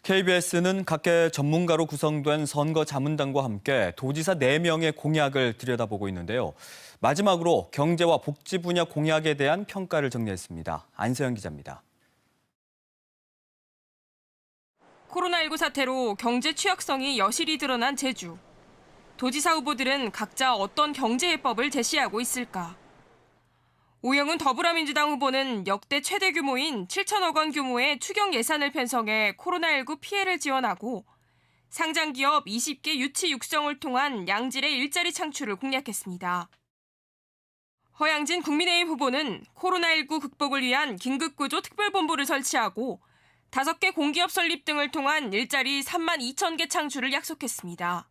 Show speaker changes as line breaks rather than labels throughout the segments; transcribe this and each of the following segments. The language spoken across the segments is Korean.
KBS는 각계 전문가로 구성된 선거자문단과 함께 도지사 4명의 공약을 들여다보고 있는데요. 마지막으로 경제와 복지 분야 공약에 대한 평가를 정리했습니다. 안세영 기자입니다.
코로나19 사태로 경제 취약성이 여실히 드러난 제주. 도지사 후보들은 각자 어떤 경제 해법을 제시하고 있을까? 오영훈 더불어민주당 후보는 역대 최대 규모인 7천억 원 규모의 추경 예산을 편성해 코로나19 피해를 지원하고 상장기업 20개 유치 육성을 통한 양질의 일자리 창출을 공약했습니다. 허양진 국민의힘 후보는 코로나19 극복을 위한 긴급구조 특별본부를 설치하고 5개 공기업 설립 등을 통한 일자리 3만 2천 개 창출을 약속했습니다.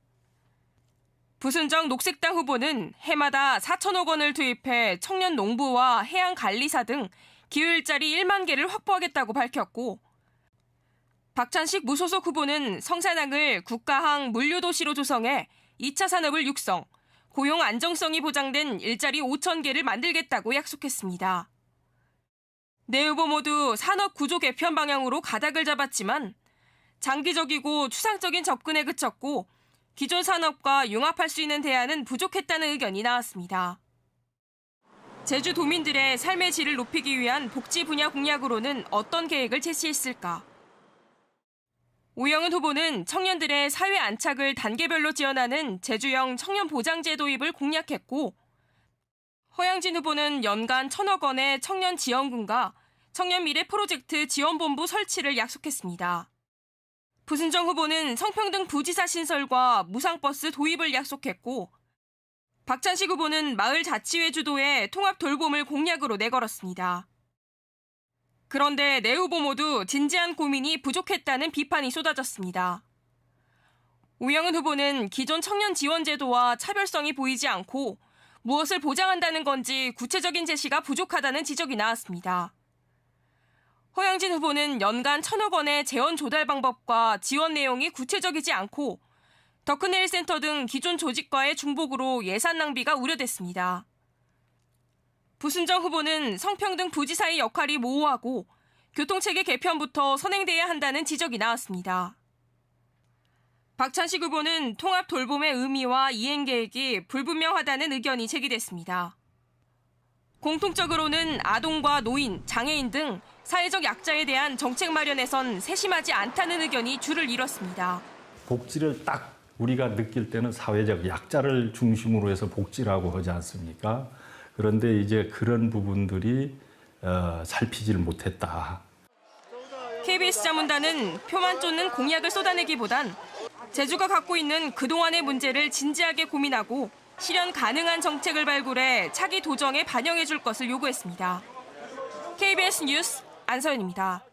부순정 녹색당 후보는 해마다 4천억 원을 투입해 청년 농부와 해양관리사 등 기후일자리 1만 개를 확보하겠다고 밝혔고, 박찬식 무소속 후보는 성산항을 국가항 물류도시로 조성해 2차 산업을 육성, 고용 안정성이 보장된 일자리 5천 개를 만들겠다고 약속했습니다. 네 후보 모두 산업 구조 개편 방향으로 가닥을 잡았지만 장기적이고 추상적인 접근에 그쳤고 기존 산업과 융합할 수 있는 대안은 부족했다는 의견이 나왔습니다. 제주도민들의 삶의 질을 높이기 위한 복지 분야 공약으로는 어떤 계획을 제시했을까? 오영훈 후보는 청년들의 사회 안착을 단계별로 지원하는 제주형 청년보장제 도입을 공약했고, 허양진 후보는 연간 1,000억 원의 청년 지원금과 청년 미래 프로젝트 지원본부 설치를 약속했습니다. 부순정 후보는 성평등 부지사 신설과 무상버스 도입을 약속했고, 박찬식 후보는 마을자치회 주도의 통합 돌봄을 공약으로 내걸었습니다. 그런데 네 후보 모두 진지한 고민이 부족했다는 비판이 쏟아졌습니다. 오영훈 후보는 기존 청년 지원 제도와 차별성이 보이지 않고 무엇을 보장한다는 건지 구체적인 제시가 부족하다는 지적이 나왔습니다. 허양진 후보는 연간 1,000억 원의 재원 조달 방법과 지원 내용이 구체적이지 않고 더큰힐 센터 등 기존 조직과의 중복으로 예산 낭비가 우려됐습니다. 부순정 후보는 성평등 부지사의 역할이 모호하고 교통체계 개편부터 선행돼야 한다는 지적이 나왔습니다. 박찬식 후보는 통합 돌봄의 의미와 이행 계획이 불분명하다는 의견이 제기됐습니다. 공통적으로는 아동과 노인, 장애인 등 사회적 약자에 대한 정책 마련에선 세심하지 않다는 의견이 줄을 이뤘습니다.
복지를 딱 우리가 느낄 때는 사회적 약자를 중심으로 해서 복지라고 하지 않습니까? 그런데 이제 그런 부분들이 살피질 못했다.
KBS 자문단은 표만 쫓는 공약을 쏟아내기보단 제주가 갖고 있는 그동안의 문제를 진지하게 고민하고 실현 가능한 정책을 발굴해 차기 도정에 반영해 줄 것을 요구했습니다. KBS 뉴스 안서연입니다.